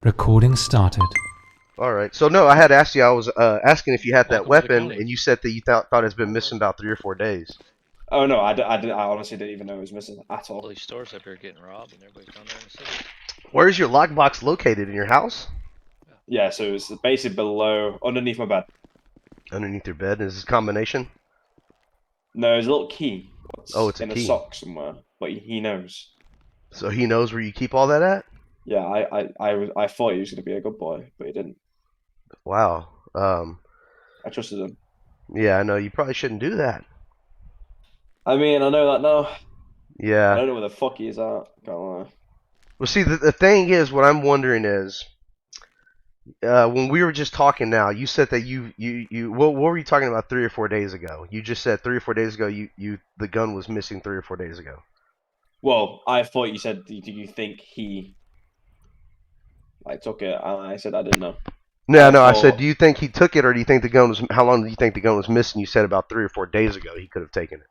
Recording started. All right. So no, I had asked you. I was asking if you had that Welcome to the weapon, county. and you said that you thought it's been missing about 3 or 4 days. Oh no, I honestly didn't even know it was missing at All all. these stores up here getting robbed, and everybody's down there in the city. Where is your lockbox located in your house? Yeah, so it's basically below, underneath my bed. Underneath your bed. Is this a combination? No, there's a little key. Oh, It's it's a in a key. sock somewhere, but he knows. So he knows where you keep all that at. Yeah, I thought he was gonna be a good boy, but he didn't. Wow. I trusted him. Yeah, I know. You probably shouldn't do that. I mean, I know that now. I Yeah. don't know where the fuck he is at. Can't lie. Well, see, the thing is, what I'm wondering is, when we were just talking now, you said that what were you talking about 3 or 4 days ago? You just said 3 or 4 days ago the gun was missing 3 or 4 days ago. Well, I thought you said, do you think he took it? And I said I didn't know. No, I no. I said, thought, do you think he took it, or do you think the gun was? How long do you think the gun was missing? You said about 3 or 4 days ago he could have taken it.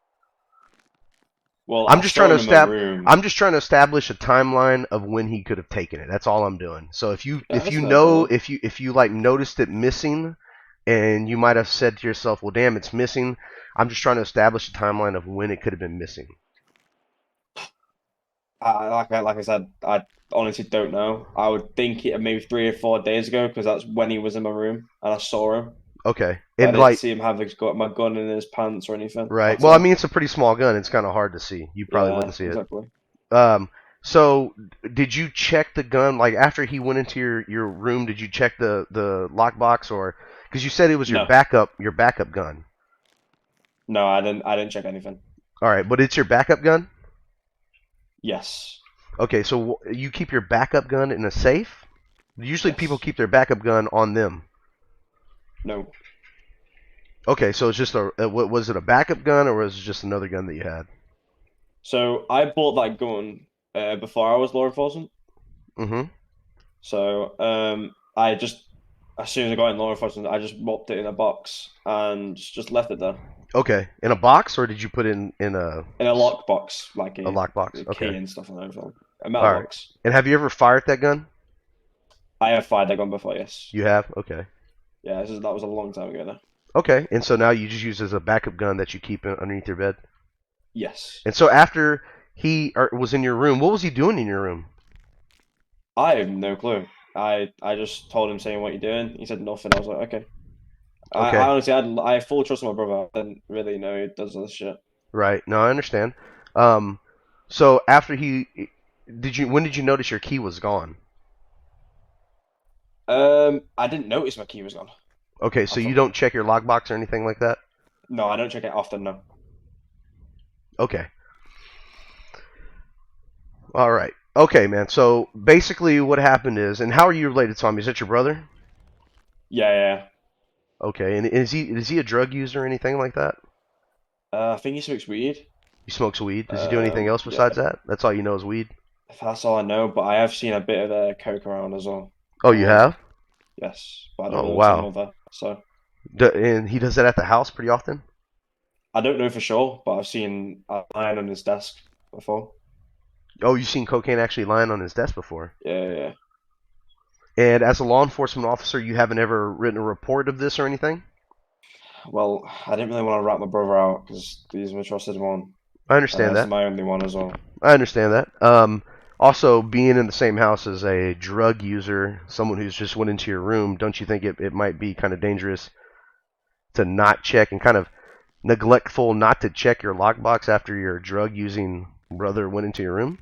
well, I'm I just saw trying to him in my room. I'm just trying to establish a timeline of when he could have taken it. That's all I'm doing. So if you Yeah, if that's you no know problem. if you like noticed it missing, and you might have said to yourself, well, damn, it's missing. I'm just trying to establish a timeline of when it could have been missing. Like I said, I honestly don't know. I would think it maybe 3 or 4 days ago because that's when he was in my room and I saw him, Okay, but I and didn't like see him have got my gun in his pants or anything right. at Well, I all. mean, it's a pretty small gun. It's kind of hard to see. You probably Yeah, wouldn't see it. exactly. Um, so did you check the gun like after he went into your room? Did you check the lockbox, or because you said it was No, your backup gun? no, I didn't check anything. All right, but it's your backup gun. Yes, Okay, so you keep your backup gun in a safe. Usually people yes, keep their backup gun on them. no. Okay, so it's just what was it, a backup gun, or was it just another gun that you had? So I bought that gun before I was law enforcement. Mm-hmm. So I just as soon as I got in law enforcement, I just mopped it in a box and just left it there Okay, in a box, or did you put it in in a lock box, like a lockbox? a key Okay, and stuff and everything. A metal all right. box. And have you ever fired that gun? I have fired that gun before, yes. You have. Okay. Yeah, that was a long time ago now. Okay, and so now you just use it as a backup gun that you keep underneath your bed. Yes. And so after he was in your room, what was he doing in your room? I have no clue. I just told him saying what you're doing. He said nothing. I was like, okay. I Okay, honestly I have full trust in my brother. I didn't really know he does this shit. right. No, I understand. Um, so after when did you notice your key was gone? I didn't notice my key was gone. Okay, I so you thought don't check your lockbox or anything like that? no, I don't check it often, no. Okay. All right. Okay, man. So basically what happened is, and how are you related to him? Is that your brother? Yeah, yeah. Okay, and is he a drug user or anything like that? I think he smokes weed. He smokes weed. Does he do anything else Yeah, besides that? That's all you know is weed? that's all I know, but I have seen a bit of coke around as well. Oh, you have? Yes, but I don't Oh, know some wow. other. So And he does that at the house pretty often? I don't know for sure, but I've seen a line on his desk before. Oh, you've seen cocaine actually lying on his desk before. Yeah, yeah, yeah. And as a law enforcement officer, you haven't ever written a report of this or anything? Well, I didn't really want to rat my brother out because he's my trusted one, I and understand that's that. my only one as well. I understand that. Also, being in the same house as a drug user, someone who's just went into your room, don't you think it might be kind of dangerous to not check and kind of neglectful not to check your lockbox after your drug using brother went into your room?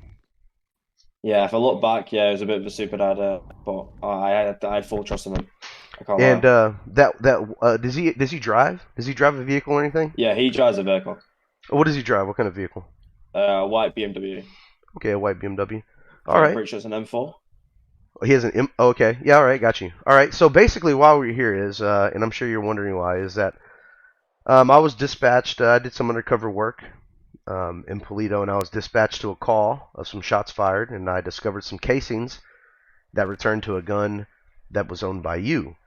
Yeah, if I look back, yeah, it was a bit of a stupid idea, but I had full trust in him. I can't And lie. does he drive? Does he drive a vehicle or anything? Yeah, he drives a vehicle, What does he drive? What kind of vehicle? white BMW. Okay, a white BMW. I All think I'm right. pretty sure it's an M4. He has an oh, okay. Yeah, all right, got you. All right. So basically, why we're here is, and I'm sure you're wondering why, is that I was dispatched. I did some undercover work in Polito, and I was dispatched to a call of some shots fired, and I discovered some casings that returned to a gun that was owned by you.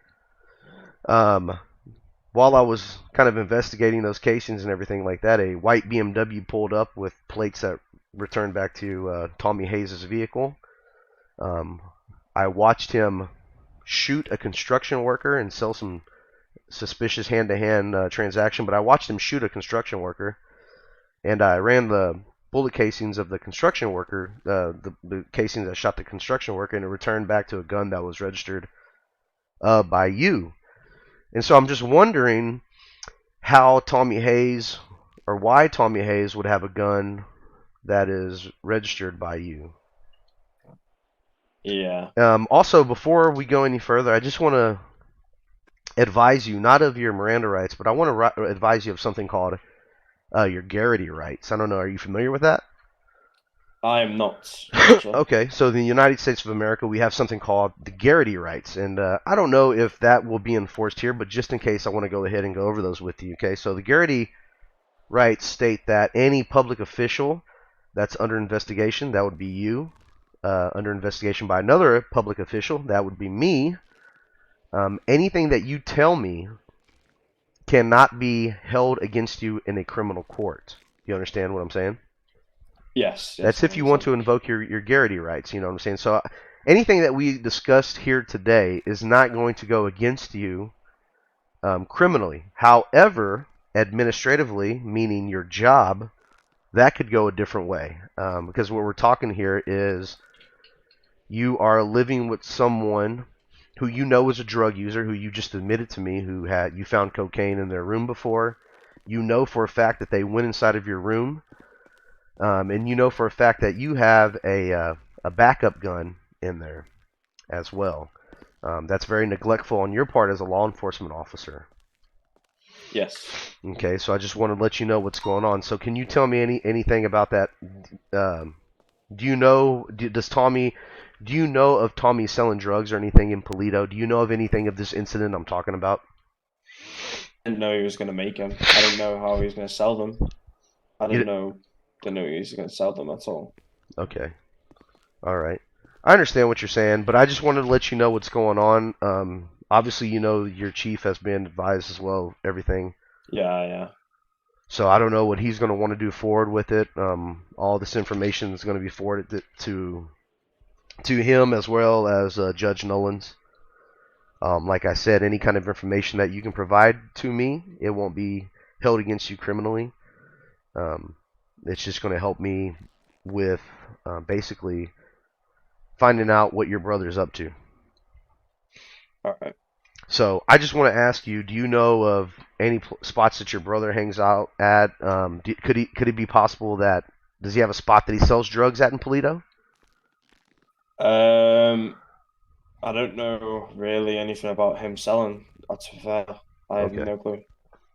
Um, while I was kind of investigating those casings and everything like that, a white BMW pulled up with plates that returned back to Tommy Hayes' vehicle. Um, I watched him shoot a construction worker and sell some suspicious hand-to-hand transaction, but I watched him shoot a construction worker, and I ran the bullet casings of the construction worker, the casings that shot the construction worker, and it returned back to a gun that was registered by you. And so I'm just wondering how Tommy Hayes, or why Tommy Hayes would have a gun that is registered by you. Yeah. Also, before we go any further, I just want to advise you, not of your Miranda rights, but I want to advise you of something called your Garrity rights. I don't know, are you familiar with that? I am not. Actually. Okay, so in the United States of America, we have something called the Garrity rights, and I don't know if that will be enforced here, but just in case, I want to go ahead and go over those with you. Okay, so the Garrity rights state that any public official that's under investigation, that would be you, under investigation by another public official, that would be me. Anything that you tell me cannot be held against you in a criminal court. You understand what I'm saying? Yes. That's if you want to invoke your Garrity rights. You know what I'm saying? So anything that we discussed here today is not going to go against you criminally. However, administratively, meaning your job, that could go a different way. Because what we're talking here is you are living with someone who you know is a drug user, who you just admitted to me, you found cocaine in their room before. You know for a fact that they went inside of your room, and you know for a fact that you have a backup gun in there as well. That's very neglectful on your part as a law enforcement officer. Yes. Okay, so I just want to let you know what's going on. So can you tell me anything about that? Do you know? Do you know of Tommy selling drugs or anything in Polito? Do you know of anything of this incident I'm talking about? I didn't know he was going to make them. I didn't know how he was going to sell them. I didn't know he was going to sell them at all. Okay. All right. I understand what you're saying, but I just wanted to let you know what's going on. Obviously, you know your chief has been advised as well, everything. Yeah. So I don't know what he's going to want to do forward with it. All this information is going to be forwarded to him as well as Judge Nolan's. Like I said, any kind of information that you can provide to me, it won't be held against you criminally. It's just going to help me with basically finding out what your brother's up to. All right. So I just want to ask you: do you know of any spots that your brother hangs out at? Could it be possible that does he have a spot that he sells drugs at in Polito? I don't know really anything about him selling. That's fair. I have Okay. no clue.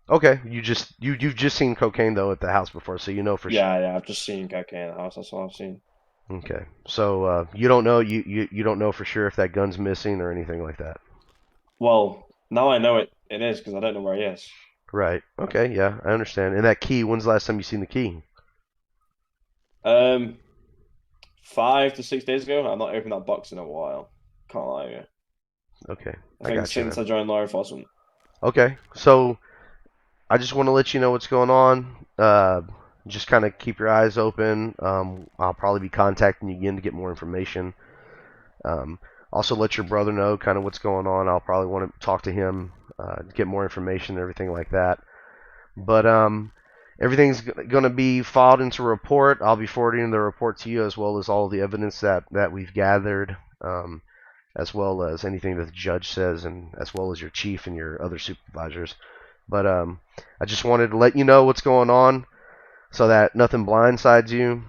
Okay, you've just seen cocaine though at the house before, so you know for sure. Yeah. I've just seen cocaine in the house. That's all I've seen. Okay, so you don't know you don't know for sure if that gun's missing or anything like that. Well, now I know it is because I don't know where he is. Right. Okay. Yeah, I understand. And that key. When's the last time you seen the key? 5 to 6 days ago. I've not opened that box in a while. Can't lie to you. Okay, I think got you, since man. I joined law enforcement. Okay, so I just want to let you know what's going on. Just kind of keep your eyes open. I'll probably be contacting you again to get more information. Also, let your brother know kind of what's going on. I'll probably want to talk to him, get more information and everything like that. But everything's going to be filed into a report. I'll be forwarding the report to you as well as all the evidence that we've gathered, as well as anything that the judge says, and as well as your chief and your other supervisors. But I just wanted to let you know what's going on so that nothing blindsides you.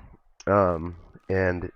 And